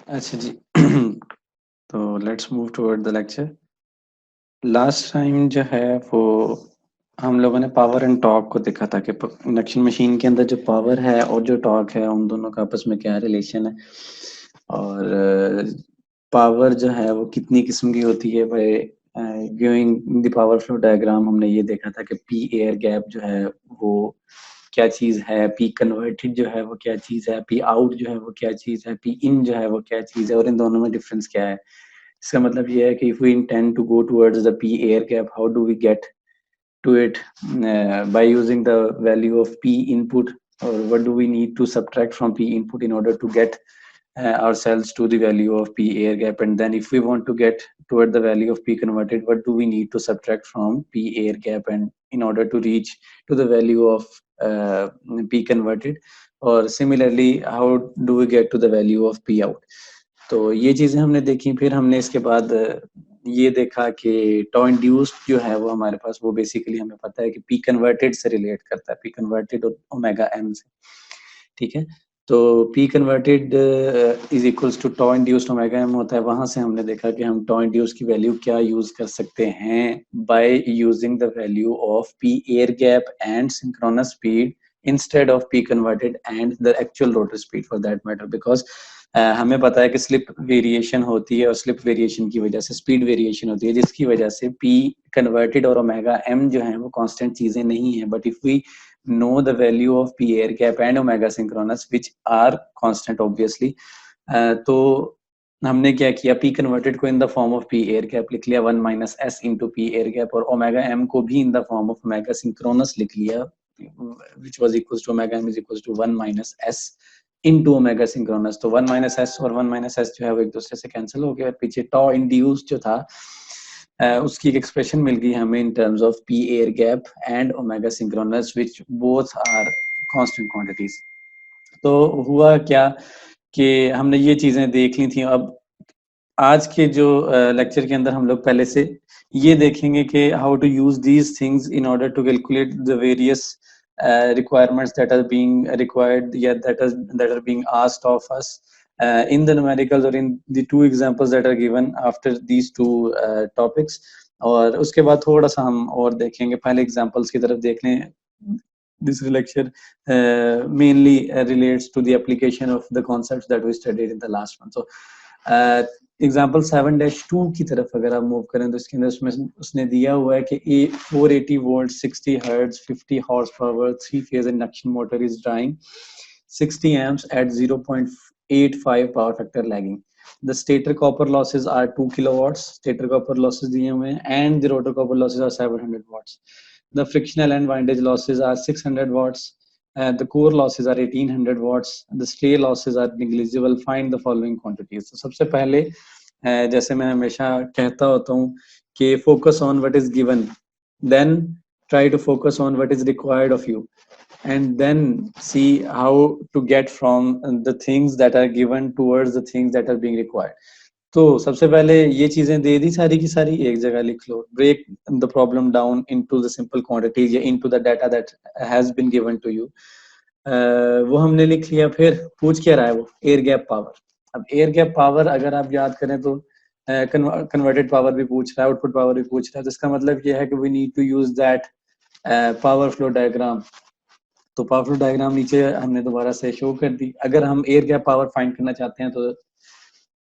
अच्छा जी। तो let's move toward the lecture. Last time जो है वो हम लोगों ने पावर एंड टॉर्क को देखा था कि इंडक्शन मशीन के अंदर जो पावर है और जो टॉर्क है उन दोनों का आपस में क्या रिलेशन है, और पावर जो है वो कितनी किस्म की होती है। By viewing the power flow diagram हमने ये देखा था कि पी एयर गैप जो है वो क्या चीज है, पी कन्वर्टेड जो है वो क्या चीज है, पी आउट जो है वो क्या चीज है, पी इन जो है वो क्या चीज है, और इन दोनों में डिफरेंस क्या है। इसका मतलब ये है कि if we intend to go towards the P air gap, how do we get to it by using the value of p input, or what do we need to subtract from p input in order to get ourselves to the value of p air gap. And then if we want to get toward the value of p converted, what do we need to subtract from p air gap and in order to reach to the value of p converted, or similarly how do we get to the value of p out. तो ये चीजें हमने देखी। फिर हमने इसके बाद ये देखा कि टॉ इंड्यूस्ड जो है वो हमारे पास वो बेसिकली हमें पता है कि पी कन्वर्टेड से रिलेट करता है, पी कन्वर्टेड और ओमेगा एम से। ठीक है, तो P converted is equals to tau induced omega m होता है। वहां से हमने देखा कि हम टॉ इंड्यूस्ड की वैल्यू क्या यूज कर सकते हैं by using the value of P air gap and synchronous speed instead of p converted and the actual rotor speed for that matter, because हमें पता है कि स्लिप वेरिएशन होती है और स्लिप वेरिएशन की वजह से स्पीड वेरिएशन होती है, जिसकी वजह से p कन्वर्टेड और ओमेगा m जो है वो कांस्टेंट चीजें नहीं है। But if we know the value of p air gap and omega synchronous which are constant obviously, तो हमने क्या किया, p कन्वर्टेड को in the form of p air gap लिख लिया 1 minus s into p air gap, और omega m को भी in the form of omega synchronous लिख लिया which was equals to omega m is equals to 1 minus s into omega synchronous। तो 1 minus s और 1 minus s जो है वो एक दूसरे से कैंसिल हो गया, और पीछे टॉ इंड्यूस जो था उसकी एक एक्सप्रेशन मिल गई हमें in terms of P air gap and omega synchronous which both are constant quantities. तो हुआ क्या कि हमने ये चीजें देख ली थी। अब आज के जो लेक्चर के अंदर हम लोग पहले से ये देखेंगे कि how to use these things in order to calculate the various requirements that are being required, yeah, that are being asked of us in the numericals or in the two examples that are given after these two topics। और उसके बाद थोड़ा सा हम और देखेंगे, पहले examples की तरफ देख लें। This lecture mainly relates to the application of the concepts that we studied in the last one। So example 7-2 की तरफ अगर आप मूव करें तो इसके अंदर उसमें उसने दिया हुआ है कि ए 480 volt 60 hertz 50 horse power 3 phase induction motor is drawing 60 amps at 0.85 power factor lagging. The stator copper losses are 2 kilowatts, stator copper losses दिए हुए हैं, and the rotor copper losses are 700 watts. The frictional and windage losses are 600 watts. The core losses are 1800 watts. The stray losses are negligible. Find the following quantities. तो सबसे पहले जैसे मैं हमेशा कहता होता हूँ कि focus on what is given, then try to focus on what is required of you, and then see how to get from the things that are given towards the things that are being required. तो सबसे पहले ये चीजें दे दी सारी की सारी, एक जगह लिख लो, break the problem down into the simple quantities या into the data that has been given to you. वो हमने लिख लिया। फिर पूछ क्या रहा है वो, एयर गैप पावर। अब एयर गैप पावर अगर आप याद करें तो कन्वर्टेड पावर भी पूछ रहा है, आउटपुट पावर भी पूछ रहा है, तो इसका मतलब ये है कि we need to use that power flow diagram. तो पावर फ्लो डायग्राम नीचे हमने दोबारा से शो कर दी। अगर हम एयर गैप पावर फाइंड करना चाहते हैं तो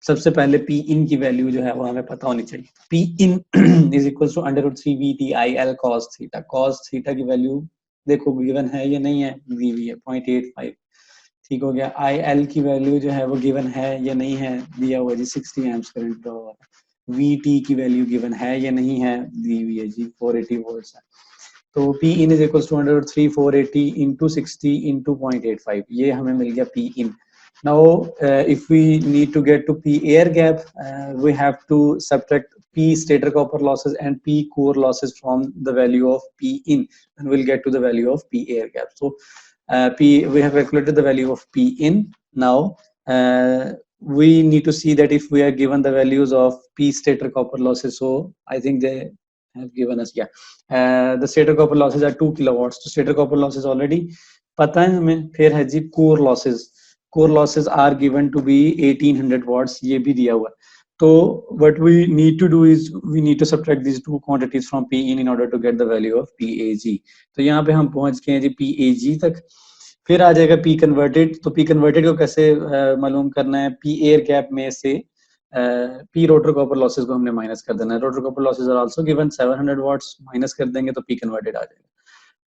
सबसे पहले पी इन की वैल्यू जो है वो हमें पता होनी चाहिए। P in is equal to under root 3 V T I L cos theta. Cos theta की वैल्यू देखो गिवन है या नहीं है, दी हुई है 0.85। ठीक हो गया। आई एल की वैल्यू जो है वो गिवन है या नहीं है, दिया हुआ जी 60 एम्प्स करंट ड्रॉ हो रहा है। वी टी की वैल्यू गिवन है या नहीं है, दी हुई है जी 480 वोल्ट्स है। तो P in is equal to under root 3 480 into 60 into 0.85, ये हमें मिल गया P in. Now, if we need to get to P air gap, we have to subtract P stator copper losses and P core losses from the value of P in, and we'll get to the value of P air gap. So, we have calculated the value of P in. Now, we need to see that if we are given the values of P stator copper losses, so I think they have given us, yeah, the stator copper losses are 2 kilowatts. So, stator copper losses already पता है हमें। फिर है जी core losses. core losses are given to be 1800 watts, ये भी दिया हुआ है. So what we need to do is we need to subtract these two quantities from P in order to get the value of PAG. तो यहाँ पे हम पहुंच गए हैं जी PAG तक. फिर आ जाएगा P converted. तो P converted को कैसे मालूम करना है? P air gap में से P rotor copper losses को हमने माइनस कर देना है. rotor copper losses are also given 700 watts, minus कर देंगे तो P converted आ जाएगा.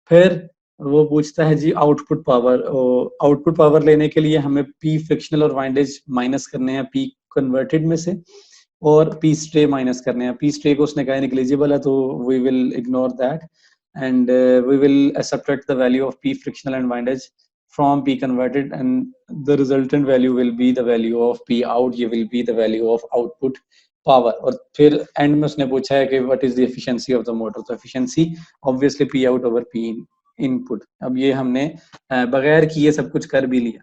फिर वो पूछता है जी आउटपुट पावर. आउटपुट पावर लेने के लिए हमें P फ्रिक्शनल और वाइंडेज माइनस करने हैं P कन्वर्टेड में से, और P स्ट्रे माइनस करने हैं. P स्ट्रे को उसने कहा नेग्लिजिबल है, तो we will ignore that and we will subtract the value of P frictional and windage from P converted, and the resultant value will be the value of P out. ये will be the value of output power. और फिर and में उसने पूछा है कि what is the efficiency of the motor. तो efficiency obviously P out over P input. अब ये हमने बगैर किए सब कुछ कर भी लिया.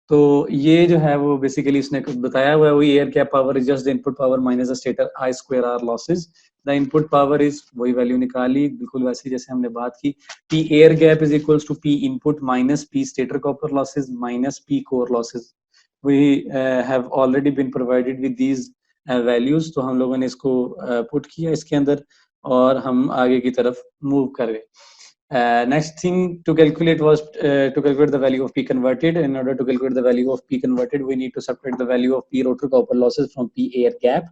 तो ये जो है वो बेसिकली इसने बताया हुआ है, वही air gap power is just the input power minus the stator I square R losses. The input power is वही वैल्यू निकाली बिल्कुल वैसे जैसे हमने बात की. P air gap is equals to P input minus P stator copper losses minus P core losses. We have already been provided with these values. तो हम लोगों ने इसको पुट किया इसके अंदर और हम आगे की तरफ मूव कर गए. Next thing to calculate was to calculate the value of P converted. In order to calculate the value of P converted, we need to subtract the value of P rotor copper losses from P air gap.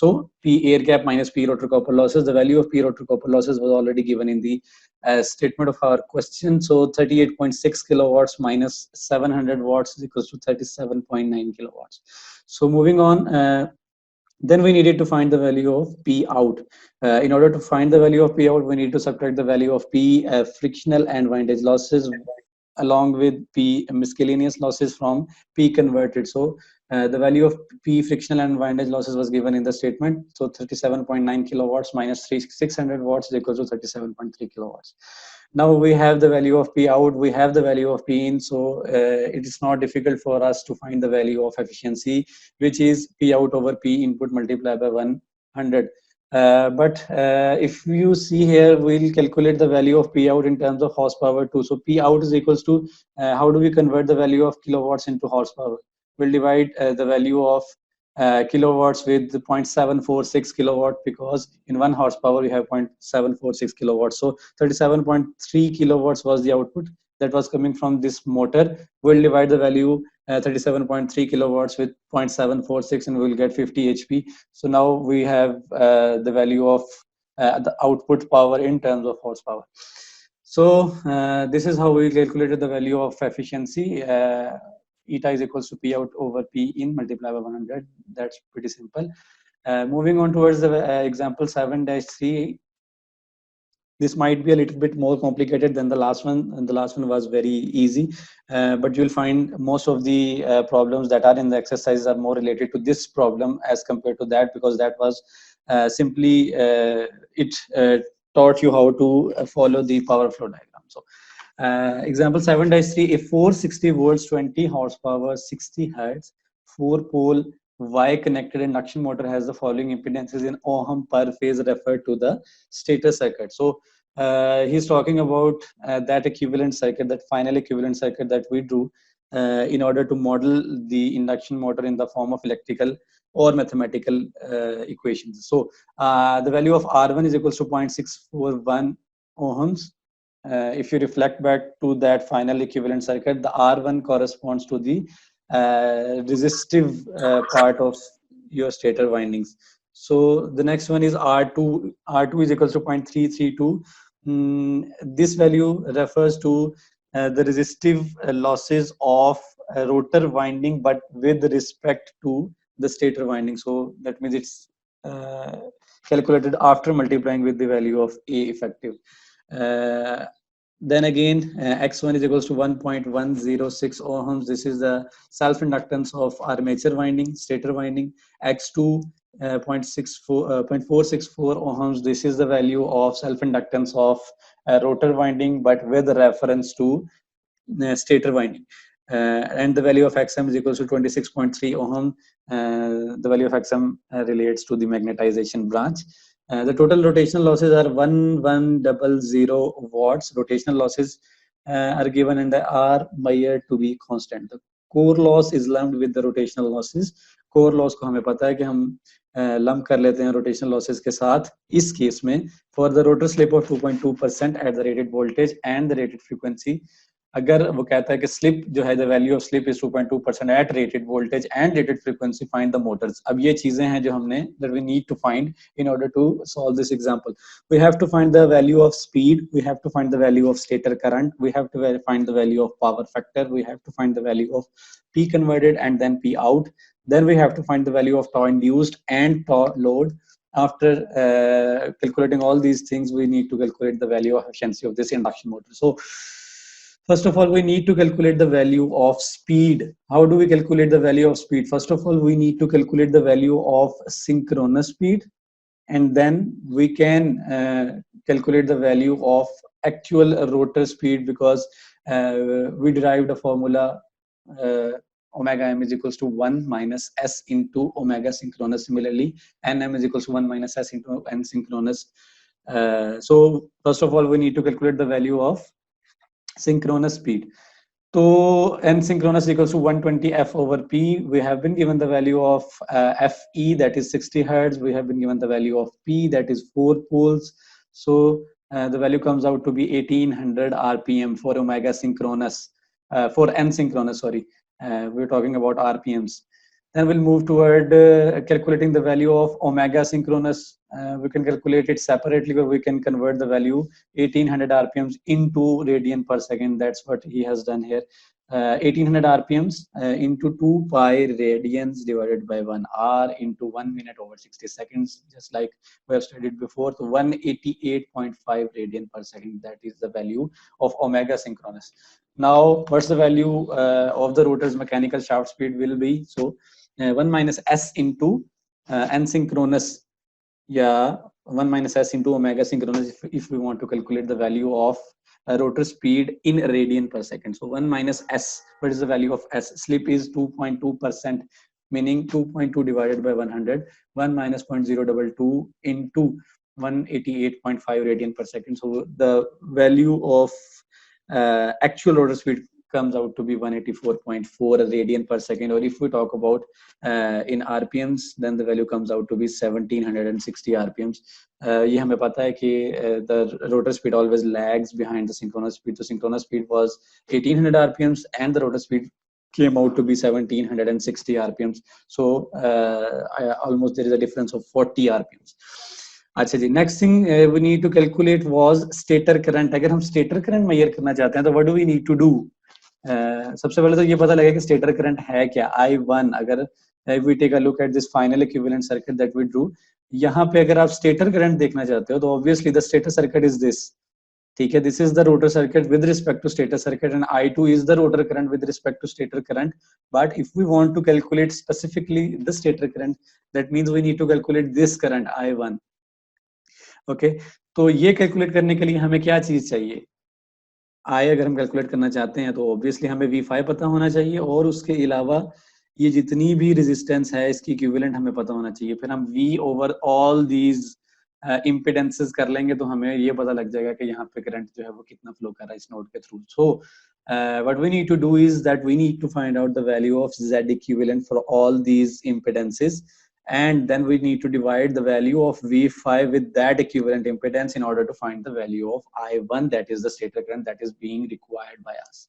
So P air gap minus P rotor copper losses. The value of P rotor copper losses was already given in the statement of our question. So 38.6 kilowatts minus 700 watts is equals to 37.9 kilowatts. So moving on. Then we needed to find the value of P out. In order to find the value of P out, we need to subtract the value of P frictional and windage losses along with P miscellaneous losses from P converted. So the value of P frictional and windage losses was given in the statement. So 37.9 kilowatts minus 600 watts is equal to 37.3 kilowatts. Now we have the value of P out, we have the value of P in, so it is not difficult for us to find the value of efficiency, which is P out over P input multiplied by 100. But if you see here, we'll calculate the value of P out in terms of horsepower too. So P out is equals to, how do we convert the value of kilowatts into horsepower? We'll divide the value of kilowatts with 0.746 kilowatt, because in 1 horsepower we have 0.746 kilowatts. So 37.3 kilowatts was the output that was coming from this motor. We'll divide the value 37.3 kilowatts with 0.746 and we'll get 50 HP. So now we have the value of the output power in terms of horsepower. So this is how we calculated the value of efficiency. Eta is equals to P out over P in multiplied by 100. That's pretty simple. Moving on towards the example 7-3. This might be a little bit more complicated than the last one, and the last one was very easy. But you'll find most of the problems that are in the exercises are more related to this problem as compared to that, because that was simply it taught you how to follow the power flow diagram. So example 7-3, a 460 volts 20 horsepower 60 hertz 4-pole Y connected induction motor has the following impedances in ohm per phase referred to the stator circuit. So he's talking about that equivalent circuit, that final equivalent circuit that we drew in order to model the induction motor in the form of electrical or mathematical equations. So the value of R1 is equals to 0.641 ohms. If you reflect back to that final equivalent circuit, the R1 corresponds to the resistive part of your stator windings. So the next one is R2. R2 is equals to 0.332. This value refers to the resistive losses of a rotor winding, but with respect to the stator winding. So that means it's calculated after multiplying with the value of A effective. Then again, X1 is equals to 1.106 ohms. This is the self-inductance of armature winding, stator winding. X2, 0.464 ohms. This is the value of self-inductance of rotor winding, but with reference to stator winding. And the value of XM is equals to 26.3 ohm. The value of XM relates to the magnetization branch. The total rotational losses are 1100 watts. Rotational losses are given and they are measured to be constant. The core loss is lumped with the rotational losses. Core loss को हमें पता है कि हम lump कर लेते हैं rotational losses के साथ। इस केस में for the rotor slip of 2.2% at the rated voltage and the rated frequency, अगर वो कहता है कि स्लिप जो है the value of slip is 2.2% at rated voltage and rated frequency, find the motors. अब ये चीजें हैं जो हमने that we need to find in order to solve this example. We have to find the value of speed, we have to find the value of stator current, we have to find the value of power factor, we have to find the value of P converted and then P out. Then we have to find the value of tau induced and tau load. After calculating all these things, we need to calculate the value of efficiency of this induction motor. So first of all, we need to calculate the value of speed. How do we calculate the value of speed? First of all, we need to calculate the value of synchronous speed, and then we can calculate the value of actual rotor speed, because we derived a formula omega m is equals to 1 minus s into omega synchronous. Similarly, nm is equals to 1 minus s into n synchronous. So first of all, we need to calculate the value of synchronous speed. So n synchronous equals to 120 f over p. We have been given the value of fe, that is 60 hertz. We have been given the value of p, that is 4 poles. So the value comes out to be 1800 rpm for omega synchronous, for n synchronous, sorry. We're talking about rpms. Then we'll move toward calculating the value of omega synchronous. We can calculate it separately, but we can convert the value 1800 rpms into radian per second. That's what he has done here. 1800 rpms into 2 pi radians divided by 1 hour into 1 minute over 60 seconds, just like we have studied before. So 188.5 radian per second, that is the value of omega synchronous. Now what's the value of the rotor's mechanical shaft speed will be? So 1 minus s into n synchronous, yeah, 1 minus s into omega synchronous, if we want to calculate the value of rotor speed in radian per second. So 1 minus s, what is the value of s? Slip is 2.2%, meaning 2.2 divided by 100, 1 minus 0.022 into 188.5 radian per second. So the value of actual rotor speed comes out to be 184.4 radian per second. Or if we talk about in rpms, then the value comes out to be 1760 rpms. ये हमें पता है कि the rotor speed always lags behind the synchronous speed. So synchronous speed was 1800 rpms and the rotor speed came out to be 1760 rpms. So almost there is a difference of 40 rpms. अच्छा जी, next thing we need to calculate was stator current. अगर हम stator current measure करना चाहते हैं तो what do we need to do? सबसे पहले तो ये पता लगे कि स्टेटर करंट है क्या, I1। अगर we take a look at this final equivalent circuit that we drew, यहाँ पे अगर आप स्टेटर करंट देखना चाहते हो तो obviously the stator circuit is this, ठीक है, this is the rotor circuit with respect to stator circuit, and I2 is the rotor current with respect to stator current. But if we want to calculate specifically the stator current, that means we need to calculate this current I1. Okay, तो ये calculate करने के लिए हमें क्या चीज चाहिए? आई अगर हम कैलकुलेट करना चाहते हैं तो ऑब्वियसली हमें V5 पता होना चाहिए, और उसके अलावा ये जितनी भी रेजिस्टेंस है इसकी इक्विवेलेंट हमें पता होना चाहिए। फिर हम V over all these impedances कर लेंगे तो हमें ये पता लग जाएगा कि यहाँ पे करंट जो है वो कितना फ्लो कर रहा है इस नोड के through. So what we need to do is that we need to find out the value of Z equivalent for all these impedances, and then we need to divide the value of V5 with that equivalent impedance in order to find the value of I1, that is the stator current that is being required by us.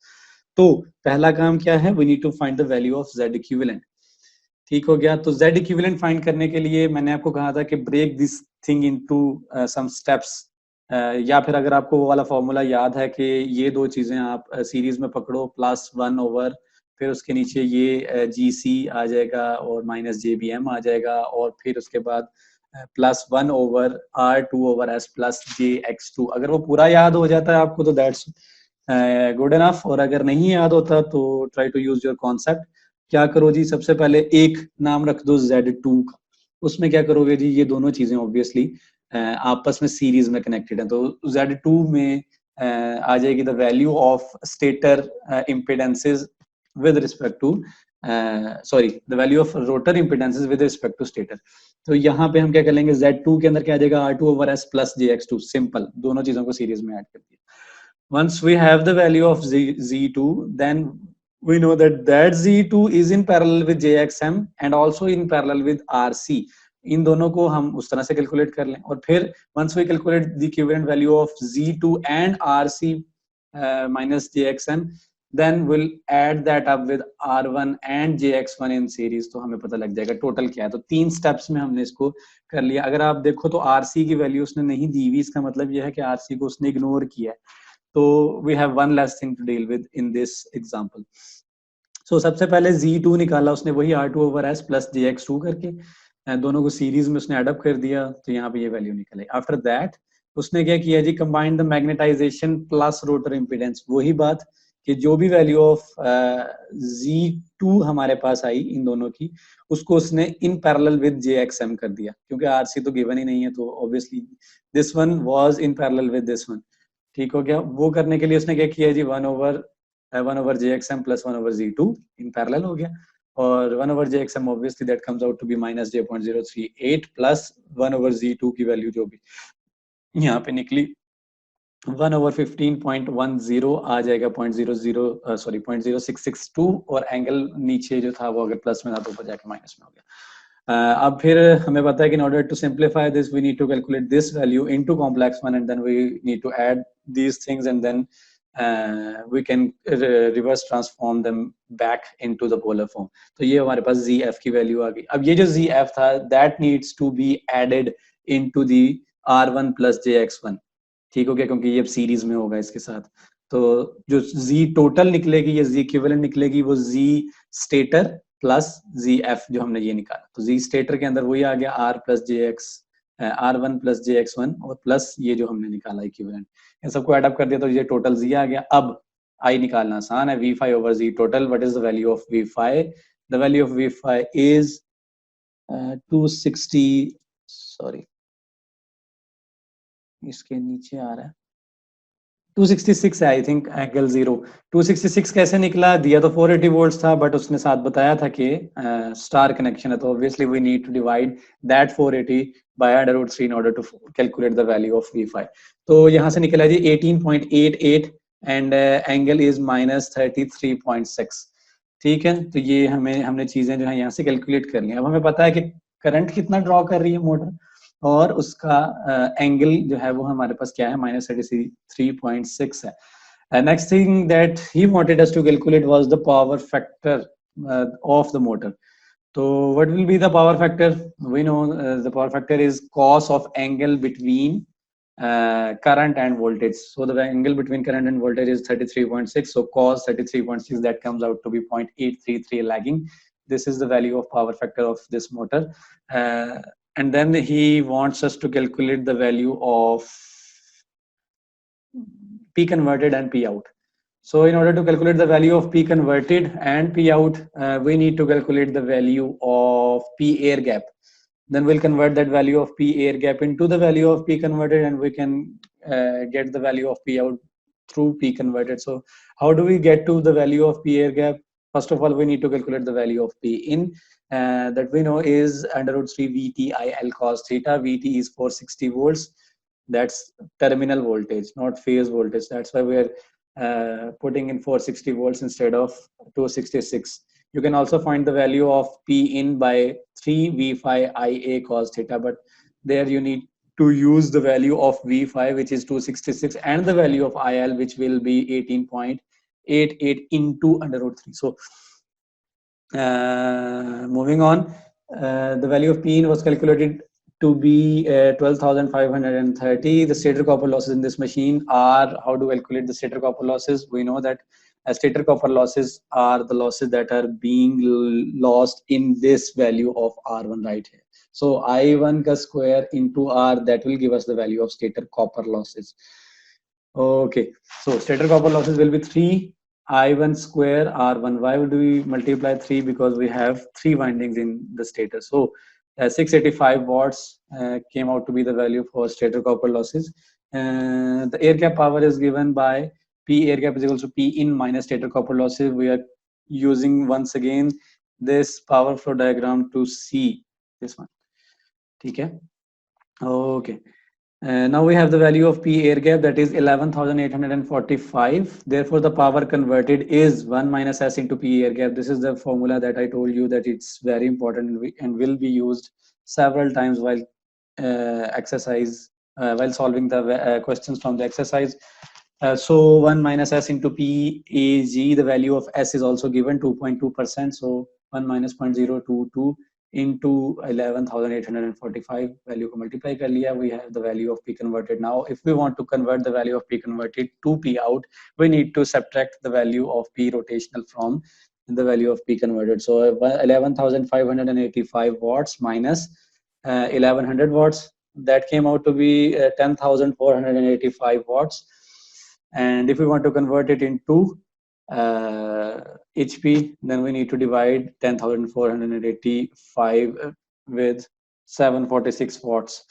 तो पहला काम क्या है? We need to find the value of Z equivalent. ठीक हो गया। तो Z equivalent find करने के लिए मैंने आपको कहा था कि break this thing into some steps, या फिर अगर आपको वो वाला फॉर्मूला याद है कि ये दो चीजें आप सीरीज में पकड़ो, +1 ओवर फिर उसके नीचे ये GC आ जाएगा और -JBM आ जाएगा, और फिर उसके बाद +1 over R2 over S plus JX2। अगर वो पूरा याद हो जाता है आपको तो दैट्स गुड इनफ, और अगर नहीं याद होता तो try to use your concept. क्या करो जी, सबसे पहले एक नाम रख दो Z2 का, उसमें क्या करोगे जी, ये दोनों चीजें ऑब्वियसली आपस में सीरीज में कनेक्टेड है, तो Z2 में आ जाएगी the value of stator impedances with respect to sorry the value of rotor impedances with respect to stator. तो यहाँ पे हम क्या कर लेंगे, Z2 के अंदर क्या आ जाएगा, R2 over S plus JX2, simple, दोनों चीजों को सीरीज में ऐड कर दिया। Once we have the value of Z2, then we know that Z2 is in parallel with JXM and also in parallel with RC. इन दोनों को हम उस तरह से कैलकुलेट कर लें और फिर once we calculate the equivalent value of Z2 and RC minus JXM, then we'll add that up with R1 and JX1 in series, तो हमें पता लग जाएगा टोटल क्या है। तो 3 स्टेप्स में हमने इसको कर लिया। अगर आप देखो तो RC की वैल्यू उसने नहीं दी हुई, इसका मतलब यह है कि RC को उसने इग्नोर किया है। तो we have one less thing to deal with in this example. So सबसे पहले Z2 निकाला उसने, वही R2 over S plus JX2 करके, दोनों को सीरीज में उसने एडअप कर दिया, तो यहाँ पे ये वैल्यू निकले। आफ्टर दैट उसने क्या किया जी, combined the magnetization plus rotor impedance. वही बात कि जो भी वैल्यू ऑफ Z2 हमारे पास आई इन दोनों की, उसको उसने इन पैरेलल विद JXM कर दिया, क्योंकि RC तो गिवन ही नहीं है, तो obviously this one was in parallel with this one. ठीक हो गया। वो करने के लिए उसने क्या किया जी, 1/1 JXM plus 1/Z2 in parallel हो गया, और 1/JXM obviously that comes out to be minus -J.038 plus 1/Z2 की वैल्यू जो भी यहाँ पे निकली 1/15.10 आ जाएगा 0.062, और एंगल नीचे जो था वो अगर प्लस में था तो ऊपर जाके माइनस में हो गया। अब फिर हमें पता है कि in order to simplify this we need to calculate this value into complex one, and then we need to add these things, and then we can reverse transform them back into the polar form. तो ये हमारे पास ZF की value आ गई। अब ये जो ZF था that needs to be added into the R1 plus JX1। ठीक हो गया, क्योंकि ये सीरीज में होगा इसके साथ। तो जो Z टोटल निकलेगी, ये Z इक्विवेलेंट निकलेगी, वो Z स्टेटर प्लस ZF जो हमने ये निकाला। तो Z स्टेटर के अंदर वही आ गया R1 प्लस JX1 और प्लस ये जो हमने निकाला इक्विवेलेंट, इन सबको एड अप कर दिया तो ये टोटल Z आ गया। अब I निकालना आसान है, V5 over Z total. What is the value of V5? The value of V5 is 260, sorry इसके नीचे आ रहा है 266 है आई थिंक, एंगल 0। 266 कैसे निकला? दिया तो 480 वोल्ट्स था, बट उसने साथ बताया था कि स्टार कनेक्शन है, तो obviously we need to divide that 480 by √3 in order to calculate the value of V5। तो यहाँ से निकला जी 18.88 एंड एंगल इज -33.6। ठीक है, तो ये हमने चीजें जो है यहाँ से कैलकुलेट कर ली। अब हमें पता है कि करंट कितना ड्रॉ कर रही है मोटर, और उसका एंगल जो है वो हमारे पास क्या है, -33.6 है। Next thing that he wanted us to calculate was the power factor of the motor. तो what will be the power factor? We know the power factor is cos of angle between current and voltage. So the angle between current and voltage is 33.6. So cos 33.6, that comes out to be 0.833 lagging. This is the value of power factor of this motor. And then he wants us to calculate the value of P converted and P out. So in order to calculate the value of P converted and P out, we need to calculate the value of P air gap. Then we'll convert that value of P air gap into the value of P converted, and we can get the value of P out through P converted. So how do we get to the value of P air gap? First of all, we need to calculate the value of P in, that we know is √3 VTIL cos theta. VT is 460 volts. That's terminal voltage, not phase voltage. That's why we're putting in 460 volts instead of 266. You can also find the value of P in by 3V5 IA cos theta, but there you need to use the value of V5, which is 266, and the value of IL, which will be 18.88 into √3. So moving on, the value of P in was calculated to be 12,530. The stator copper losses in this machine are, how to calculate the stator copper losses? We know that stator copper losses are the losses that are being lost in this value of R1 right here. So I1 ka square into R, that will give us the value of stator copper losses. Okay, so stator copper losses will be 3 I1 square R1. Why would we multiply 3? Because we have 3 windings in the stator. So 685 watts came out to be the value for stator copper losses. The air gap power is given by P air gap is equal to P in minus stator copper losses. We are using once again this power flow diagram to see this one. Okay. Okay. Now we have the value of P air gap, that is 11,845. Therefore, the power converted is 1 minus S into P air gap. This is the formula that I told you that it's very important and will be used several times while while solving the questions from the exercise. So 1 minus S into PAG, the value of S is also given 2.2%. So 1 minus 0.022 into 11,845 value को multiply कर लिया, we have the value of P converted. Now if we want to convert the value of P converted to P out, we need to subtract the value of P rotational from the value of P converted. So 11,585 watts minus 1100 watts, that came out to be 10,485 watts. And if we want to convert it into HP, then we need to divide 10,485 with 746 watts.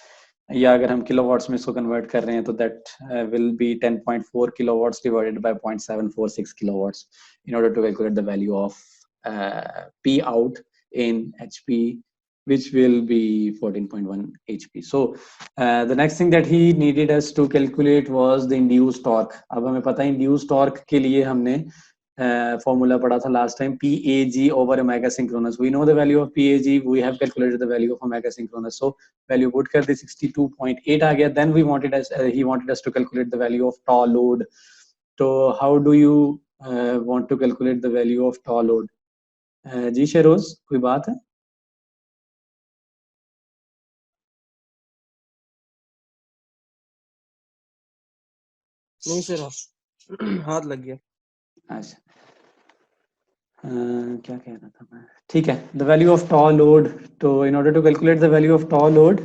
या अगर हम kilowatts में इसको convert कर रहे हैं तो that will be 10.4 kilowatts divided by 0.746 kilowatts in order to calculate the value of P out in HP, which will be 14.1 HP. So the next thing that he needed us to calculate was the induced torque. अब हमें पता है induced torque के लिए हमने formula पढ़ा था last time, PAG over omega synchronous. We know the value of PAG. We have calculated the value of omega synchronous. So value put कर दी 62.8 आ गया. Then he wanted us to calculate the value of tau load. So how do you want to calculate the value of tau load? जी शेरोज, कोई बात है? नहीं sir, हाथ लग गया. अच्छा, क्या कह रहा था मैं? ठीक है, the value of tau load. तो in order to calculate the value of tau load,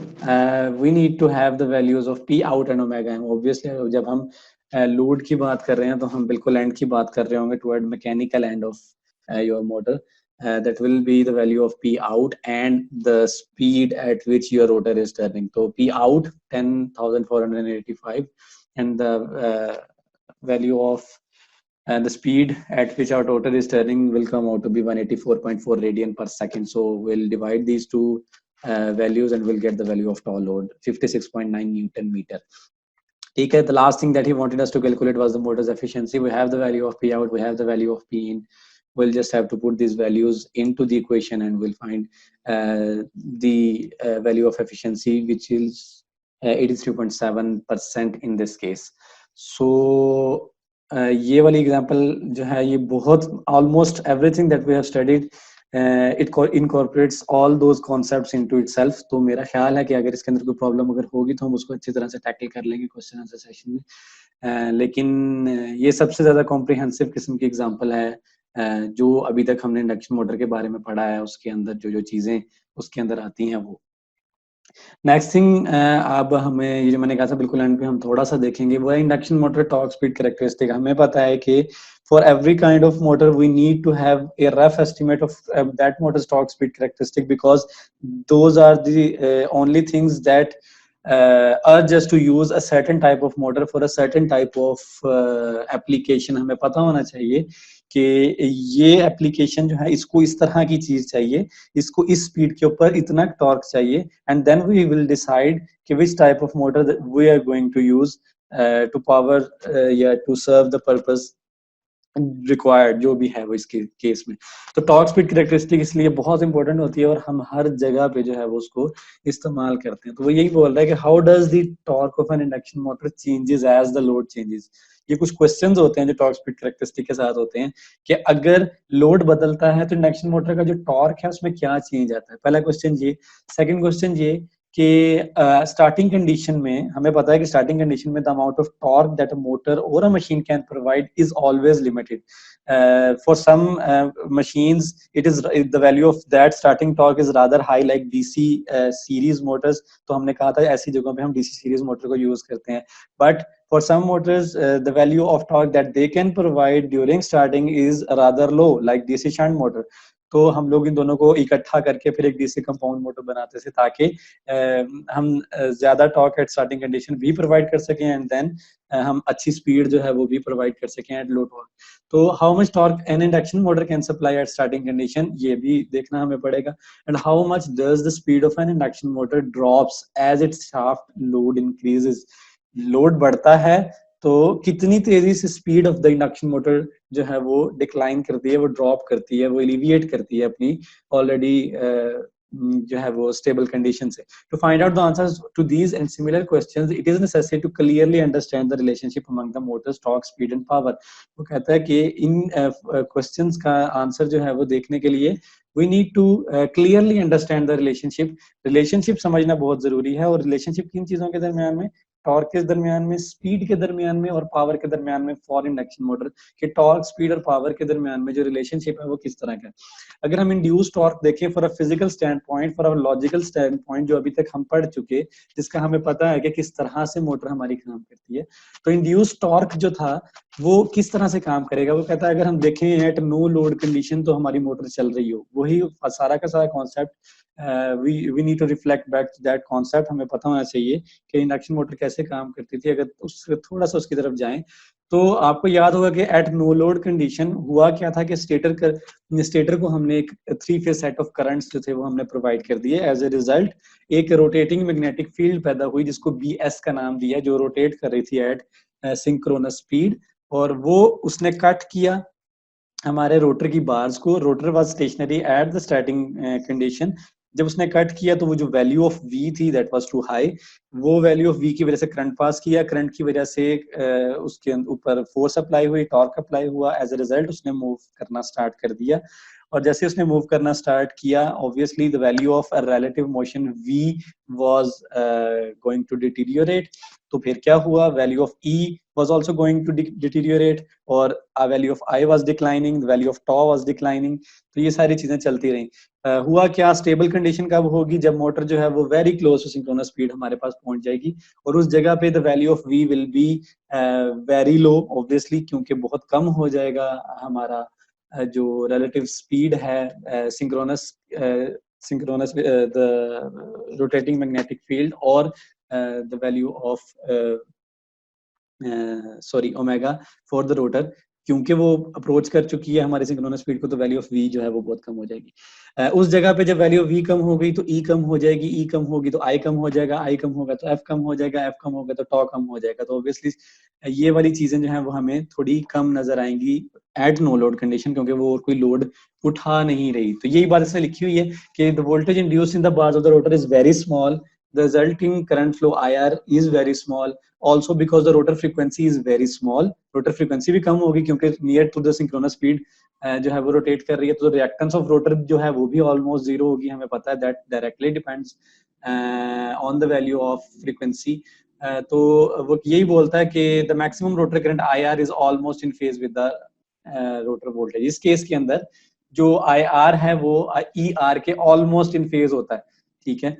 we need to have the values of P out and omega m. Obviously, जब हम load की बात कर रहे हैं तो हम बिल्कुल end की बात कर रहे होंगे toward mechanical end of your motor. That will be the value of P out and the speed at which your rotor is turning. So P out 10,485 and the value of the speed at which our rotor is turning will come out to be 184.4 radian per second. So we'll divide these two values and we'll get the value of tau load, 56.9 Newton meter. Okay, the last thing that he wanted us to calculate was the motor's efficiency. We have the value of P out, we have the value of P in. We'll just have to put these values into the equation and we'll find the value of efficiency, which is 83.7% in this case. So ये वाली example जो है ये बहुत almost everything that we have studied it incorporates all those concepts into itself. तो मेरा ख्याल है कि अगर इसके अंदर कोई प्रॉब्लम अगर होगी तो हम उसको अच्छी तरह से टैकल कर लेंगे क्वेश्चन आंसर सेशन में. लेकिन ये सबसे ज्यादा कॉम्प्रिहेंसिव किस्म की एग्जांपल है जो अभी तक हमने इंडक्शन मोटर के बारे में पढ़ा है. उसके अंदर जो चीजें उसके अंदर आती हैं वो. नेक्स्ट थिंग अब हमें ये जो मैंने कहा था बिल्कुल एंड पे हम थोड़ा सा देखेंगे वो है induction motor torque speed characteristic. हमें पता है कि for every kind of motor we need to have a rough estimate of that motor's torque speed characteristic because those are the only things that urge us to use a certain type of motor for a certain type of application. हमें पता होना चाहिए कि ये application जो है इसको इस तरह की चीज चाहिए, इसको इस स्पीड के ऊपर इतना टॉर्क चाहिए and then we will decide कि which type of motor we are going to use to power या to serve the purpose required जो भी है वो इसके केस में. तो टॉर्क स्पीड कैरेक्टरिस्टिक इसलिए बहुत इंपॉर्टेंट होती है और हम हर जगह पे जो है वो उसको इस्तेमाल करते हैं. तो वो यही बोल रहा है कि how does the torque of an induction motor changes as the load changes. ये कुछ क्वेश्चंस होते हैं जो टॉर्क स्पीड कैरेक्टरिस्टिक के साथ होते हैं कि अगर लोड बदलता है तो इंडक्शन मोटर का जो टॉर्क है उसमें क्या चेंज आता है. पहला क्वेश्चन ये. सेकंड क्वेश्चन ये कि स्टार्टिंग कंडीशन में हमें पता है कि स्टार्टिंग कंडीशन में the amount of torque that a motor और a machine can provide is always limited. For some machines it is the value of that starting torque is rather high like DC series motors. तो हमने कहा था ऐसी जगहों पे हम DC series motor को यूज करते हैं. But for some motors the value of torque that they can provide during starting is rather low like DC shunt motor. तो हम लोग इन दोनों को इकट्ठा करके फिर एक डीसी कंपाउंड मोटर बनाते थे ताकि हम ज्यादा टॉर्क एट स्टार्टिंग कंडीशन भी प्रोवाइड कर सकें एंड देन हम अच्छी स्पीड जो है वो भी प्रोवाइड कर सकें एट लो टॉर्क। तो how much torque an induction motor can supply at starting condition, ये भी देखना हमें पड़ेगा। And how much does the speed of an induction motor drops as its shaft load increases, load बढ़ता है तो कितनी तेजी से speed of the induction motor जो है वो डिक्लाइन करती है, वो ड्रॉप करती है, वो एलिविएट करती है अपनी ऑलरेडी जो है वो स्टेबल कंडीशन से। To find out the answers to these and similar questions it is necessary to clearly understand the relationship among the motor's torque speed and power. वो कहता है कि इन क्वेश्चंस का आंसर जो है वो देखने के लिए we need to clearly understand the relationship समझना बहुत जरूरी है। और रिलेशनशिप किन चीजों के दरमियान में, टॉर्क के दरमियान में, स्पीड के दरमियान में और पावर के दरमियान में फॉर इंडक्शन मोटर के टॉर्क स्पीड और पावर के दरमियान में जो रिलेशनशिप है वो किस तरह का है। अगर हम इंड्यूस टॉर्क देखें for a physical stand point, for a logical stand point जो अभी तक हम पढ़ चुके, जिसका हमें पता है कि किस तरह से मोटर हमारी काम करती है, तो इंड्यूस टॉर्क जो था वो किस तरह से काम करेगा। वो कहता है अगर हम देखें एट नो लोड कंडीशन तो हमारी मोटर चल रही हो, वही सारा का सारा concept we need to reflect back to that concept. हमें पता होना चाहिए कि इंडक्शन मोटर कैसे काम करती थी। अगर उससे थोड़ा सा उसकी तरफ जाएं तो आपको याद होगा कि एट नो लोड कंडीशन हुआ क्या था कि स्टेटर को हमने एक 3 फेज सेट ऑफ करंट्स जो थे वो हमने प्रोवाइड कर दिए। एज ए रिजल्ट एक रोटेटिंग मैग्नेटिक फील्ड पैदा हुई जिसको BS का नाम दिया, जो रोटेट कर रही थी एट सिंक्रोनस स्पीड, और वो उसने कट किया हमारे रोटर की बार्स को। Rotor was stationary at the starting condition. जब उसने कट किया तो वो जो वैल्यू ऑफ V थी दैट वाज टू हाई, वो वैल्यू ऑफ V की वजह से करंट पास किया, करंट की वजह से उसके ऊपर फोर्स अप्लाई हुई, टॉर्क अप्लाई हुआ। एज ए रिजल्ट उसने मूव करना स्टार्ट कर दिया, और जैसे उसने मूव करना स्टार्ट किया obviously the value of a relative motion V was going to deteriorate. तो फिर क्या हुआ, value of E was also going to deteriorate और value of I was declining, the value of tau was declining। तो ये सारी चीजें चलती रही। हुआ क्या, स्टेबल कंडीशन कब होगी, जब मोटर जो है वो very close to synchronous speed हमारे पास पहुंच जाएगी, और उस जगह पे the value of V will be very low obviously, क्योंकि बहुत कम हो जाएगा हमारा जो रिलेटिव स्पीड है synchronous the rotating magnetic field और the value of sorry omega for the rotor, क्योंकि वो अप्रोच कर चुकी है हमारे सिंक्रोनस स्पीड को, तो वैल्यू ऑफ V जो है वो बहुत कम हो जाएगी। उस जगह पे जब वैल्यू ऑफ V कम हो गई तो E कम हो जाएगी, E कम होगी तो I कम हो जाएगा, I कम होगा तो F कम हो जाएगा, F कम होगा तो टॉ कम हो जाएगा। तो ऑब्वियसली ये वाली चीजें जो है वो हमें थोड़ी कम नजर आएंगी एट नो लोड कंडीशन, क्योंकि वो और कोई लोड उठा नहीं रही। तो यही बात इसमें लिखी हुई है कि the voltage induced in the bars of the rotor is very small, the resulting current flow IR is very small, also because the rotor frequency is very small। rotor frequency भी कम होगी क्योंकि near to the synchronous speed जो है वो rotate कर रही है, तो रिएक्टेंस ऑफ रोटर जो है वो भी ऑलमोस्ट जीरो होगी। हमें पता है that directly depends on the value of frequency. तो वो यही बोलता है कि the maximum rotor current IR is almost in phase with the rotor voltage. इस केस के अंदर जो IR है वो ER के ऑलमोस्ट इन फेज होता है, ठीक है।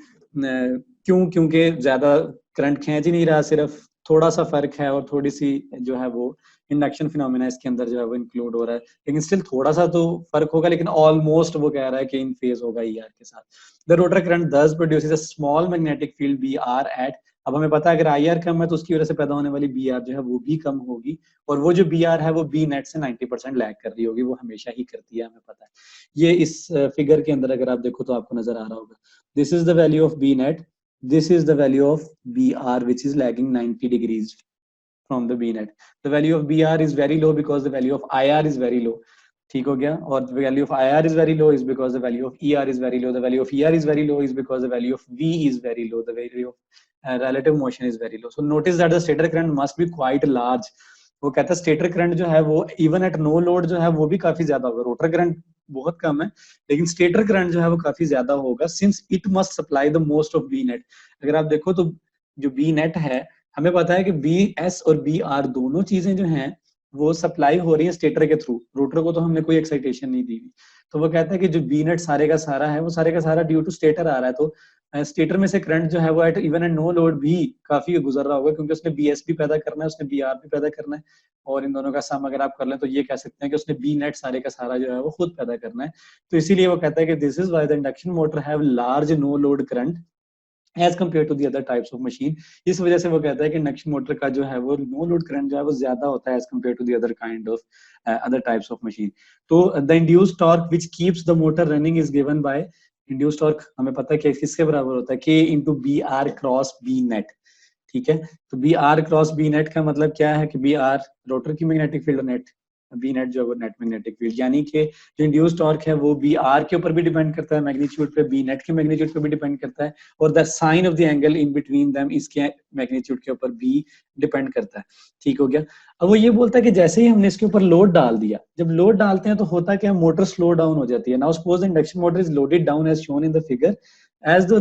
क्यों, क्योंकि ज्यादा करंट खींच ही नहीं रहा, सिर्फ थोड़ा सा फर्क है और थोड़ी सी जो है वो इंडक्शन फिनोमेना इसके अंदर जो है वो इंक्लूड हो रहा है, लेकिन स्टिल थोड़ा सा तो फर्क होगा, लेकिन ऑलमोस्ट वो कह रहा है कि इन फेज होगा ER के साथ। The rotor current thus produces a small magnetic field BR at, अब हमें पता है अगर IR कम है तो उसकी वजह से पैदा होने वाली BR जो है वो भी कम होगी, और वो जो BR है वो B नेट से 90% लैग कर रही होगी, वो हमेशा ही करती है, हमें पता है। ये इस फिगर के अंदर अगर आप देखो तो आपको नजर आ रहा होगा, this is the value of B net, this is the value of BR which is lagging 90 degrees from the B net। the value of BR is very low because the value of IR is very low, ठीक हो गया। और the value of IR is very low is because the value of ER is very low, the value of ER is very low is because the value of V is very low, the value of relative motion is very low। so notice that the stator current must be quite large। वो कहता है stator current जो है वो even at no load जो है वो भी काफी ज्यादा होगा, रोटर करंट बहुत कम है लेकिन स्टेटर करंट जो है वो काफी ज्यादा होगा, since it must supply the most of B net. अगर आप देखो तो जो बी नेट है, हमें पता है कि BS और BR दोनों चीजें जो हैं वो सप्लाई हो रही है स्टेटर के थ्रू, रोटर को तो हमने कोई एक्साइटेशन नहीं दी। तो वो कहता है कि जो बी नेट सारे का सारा है वो सारे का सारा ड्यू टू स्टेटर आ रहा है। तो स्टेटर में से करंट जो है वो at even and no load भी काफी गुजर रहा होगा, क्योंकि उसने बीएस भी पैदा करना है, उसने बीआर भी पैदा करना है, और इन दोनों का सम अगर आप कर लें तो ये कह सकते हैं कि उसने बी नेट सारे का सारा जो है वो खुद पैदा करना है। तो इसीलिए वो कहता है कि this is why the induction motor have large no load current as compare to the other types of machine. इस वजह से वो कहता है कि इंडक्शन मोटर का जो है वो नो लोड करंट जो है वो ज्यादा होता है as compare to the other kind of other types of machine. तो the induced torque which keeps the motor running is given by, induced torque हमें पता है कि किसके बराबर होता है, K into B R cross B net. ठीक है, तो B R cross B net का मतलब क्या है कि बी आर रोटर की magnetic field, net B net जो है वो नेट मैग्नेटिक फील्ड, यानी कि जो इंड्यूस्ड टॉर्क है वो बी आर के ऊपर भी डिपेंड करता है मैग्नीट्यूड पे, बी नेट के मैग्नीट्यूड पे भी डिपेंड करता है, और the sine of the angle in between them इसके मैग्नीट्यूड के ऊपर भी डिपेंड करता है। ठीक हो गया। अब वो ये बोलता है कि जैसे ही हमने इसके ऊपर लोड डाल दिया, जब लोड डालते हैं तो होता क्या, मोटर स्लो डाउन हो जाती है। Now suppose the induction motor is loaded down as shown in the figure, as the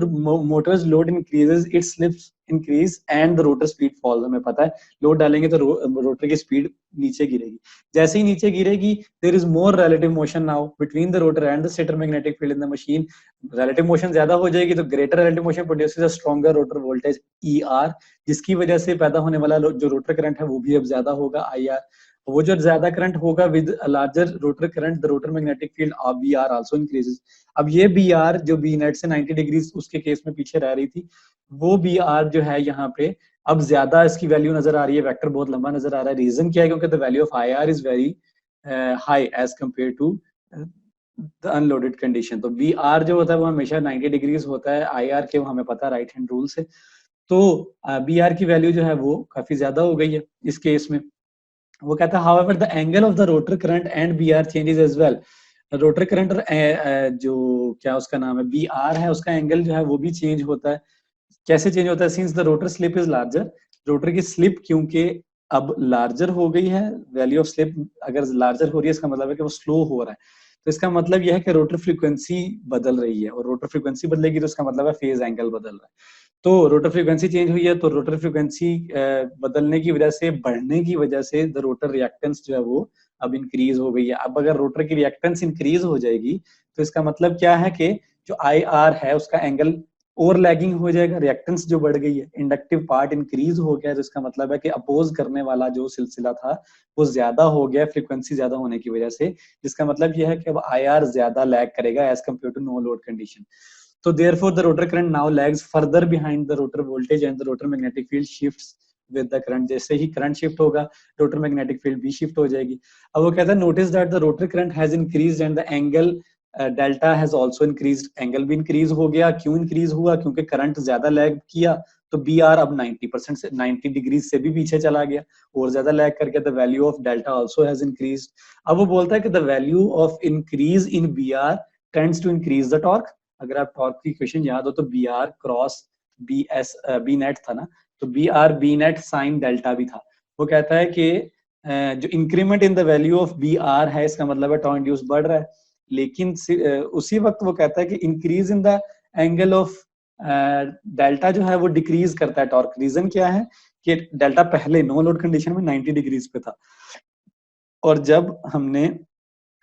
motor's load increases its slips increase and the rotor speed falls। हमें पता है लोड डालेंगे तो रोटर की speed नीचे गिरेगी। जैसे ही नीचे गिरेगी there is more relative motion now between the rotor and the stator magnetic field in the machine। relative motion ज्यादा हो जाएगी तो greater relative motion produces a stronger rotor voltage ER, जिसकी वजह से पैदा होने वाला जो रोटर करंट है वो भी अब ज्यादा होगा IR। वो जो ज्यादा करंट होगा with larger rotor current the rotor magnetic field B R also increases. अब ये बी आर जो बी नेट से 90 डिग्री उसके केस में पीछे रह रही थी, वो बी आर जो है यहाँ पे अब ज्यादा इसकी वैल्यू नजर आ रही है, वेक्टर बहुत लंबा नजर आ रहा है। रीजन क्या है, क्योंकि the value of I R is very high as compare to the unloaded condition. तो बी आर जो होता है वो हमेशा 90 डिग्रीज होता है, आई आर के हमें पता है राइट हैंड रूल से। तो बी आर की वैल्यू जो है वो काफी ज्यादा हो गई है इस केस में। वो कहता है however the angle of the rotor current and B R changes as well. Rotor current और जो क्या उसका नाम है बी आर है, उसका एंगल जो है वो भी चेंज होता है। कैसे चेंज होता है, since the rotor slip is larger, rotor की स्लिप क्योंकि अब लार्जर हो गई है, वैल्यू ऑफ स्लिप अगर लार्जर हो रही है इसका मतलब है कि वो स्लो हो रहा है। तो इसका मतलब यह है कि रोटर फ्रीक्वेंसी बदल रही है, और रोटर फ्रीक्वेंसी बदलेगी तो इसका मतलब है फेज एंगल बदल रहा है। तो रोटर फ्रीक्वेंसी चेंज हुई है, तो रोटर फ्रीक्वेंसी बदलने की वजह से, बढ़ने की वजह से द रोटर रिएक्टेंस जो है वो अब इंक्रीज हो गई है। अब अगर रोटर की रिएक्टेंस इंक्रीज हो जाएगी तो इसका मतलब क्या है कि जो आई आर है उसका एंगल और लैगिंग हो जाएगा, रिएक्टेंस जो बढ़ गई है, इंडक्टिव पार्ट इंक्रीज हो गया, तो इसका मतलब है कि अपोज करने वाला जो सिलसिला था वो ज्यादा हो गया फ्रीक्वेंसी ज्यादा होने की वजह से, जिसका मतलब यह है कि अब आई आर ज्यादा लैग करेगा as compare to no load condition. So therefore the rotor current now lags further behind the rotor voltage and the rotor magnetic field shifts with the current। जैसे ही करंट शिफ्ट होगा rotor magnetic field भी shift हो जाएगी। अब वो कहता है notice that the rotor current has increased and the angle delta has also increased. Angle भी इंक्रीज हो गया, क्यों इंक्रीज हुआ, क्योंकि करंट ज्यादा लैग किया, तो बी आर अब 90% से 90 डिग्री से भी पीछे चला गया और ज्यादा लैग करके the value of delta also has increased. अब वो बोलता है कि the value of increase in B R tends to increase the torque. अगर आप टॉर्क की इक्वेशन याद हो तो B R cross B S B net था ना, तो B R B net sine delta भी था। वो कहता है कि जो increment in the value of B R है इसका मतलब है टॉ इंड्यूस बढ़ रहा है, लेकिन उसी वक्त वो कहता है कि increase in the angle of delta जो है वो डिक्रीज करता है टॉर्क। रीजन क्या है कि डेल्टा पहले नो लोड कंडीशन में 90 डिग्रीज पे था, और जब हमने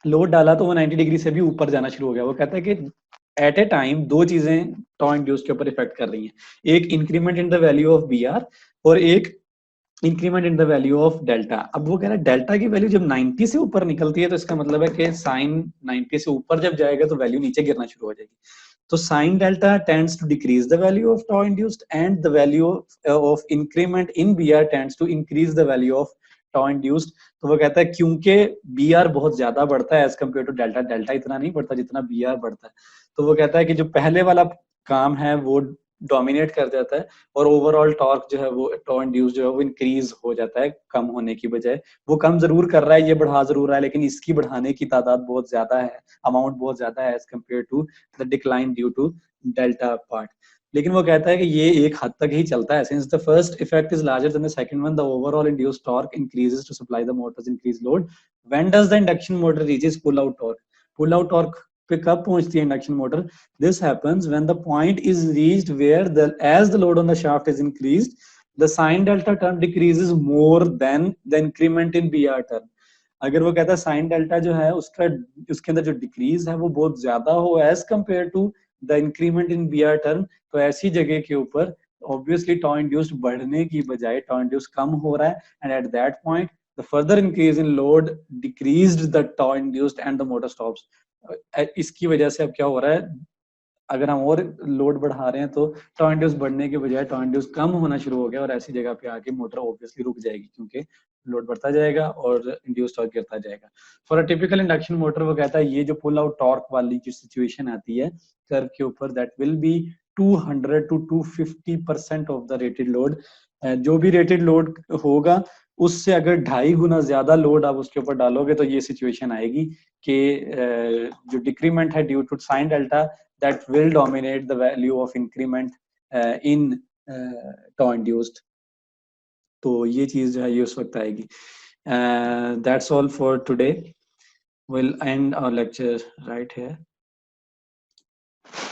लोड डाला तो वो 90 डिग्री से भी ऊपर जाना शुरू हो गया। वो कहता है कि एट ए टाइम दो चीजें टॉ इंड्यूस के ऊपर इफेक्ट कर रही हैं, एक increment in the value of B R और एक increment in the value of delta. अब वो कह रहा है डेल्टा की वैल्यू जब 90 से ऊपर निकलती है तो इसका मतलब है कि साइन 90 से ऊपर जब जाएगा तो वैल्यू नीचे गिरना शुरू हो जाएगी। तो sine delta tends to decrease the value of tau induced and the value of increment in B R tends to increase the value of tau induced. तो वो कहता है क्योंकि बी आर बहुत ज्यादा बढ़ता है as compare to delta, delta इतना नहीं बढ़ता जितना बी आर बढ़ता है। तो वो कहता है कि जो पहले वाला काम है वो डोमिनेट कर जाता है और ओवरऑल टॉर्क जो है वो टॉ इंड्यूस जो है वो इंक्रीज हो जाता है कम होने की बजाय। वो कम जरूर कर रहा है, ये बढ़ा जरूर रहा है, लेकिन इसकी बढ़ाने की तादाद बहुत ज्यादा है, अमाउंट बहुत ज्यादा है as compare to the decline due to delta part. लेकिन वो कहता है कि ये एक हद तक ही चलता है, since the first effect is larger than the second one the overall induced torque increases to supply the motors increase load. When does the induction motor reaches pull out torque? Pull out torque पे कब पहुंचती है induction motor? This happens when the point is reached where the as the load on the shaft is increased, the sin delta term decreases more than the increment in BR term. अगर वो कहता है sine delta जो है उसका उसके अंदर जो डिक्रीज है वो बहुत ज्यादा हो as compare to the increment in BR term, तो ऐसी जगह के ऊपर ऑब्वियसली टॉ इंड्यूस्ड बढ़ने की बजाय टॉ इंड्यूस्ड कम हो रहा है, and at that point the further increase in load decreased the टॉ induced and the motor stops. इसकी वजह से अब क्या हो रहा है, अगर हम और लोड बढ़ा रहे हैं तो टॉ इंड्यूस बढ़ने के बजाय टॉ इंड्यूस कम होना शुरू हो गया, और ऐसी जगह पे आके मोटर ऑब्वियसली रुक जाएगी क्योंकि लोड बढ़ता जाएगा और इंड्यूस टॉर्क गिरता जाएगा. For a typical induction motor वो कहता है ये जो पुल आउट टॉर्क वाली जो सिचुएशन आती है कर्व के ऊपर, that will be 200 to 250% of the rated load. जो भी रेटेड लोड होगा उससे अगर 2.5 गुना ज्यादा लोड आप उसके ऊपर डालोगे तो ये सिचुएशन आएगी कि जो डिक्रीमेंट है due to sine delta that will dominate the value of increment in tau induced. तो ये चीज जो है ये उस वक्त आएगी. That's all for today. We'll end our lecture right here.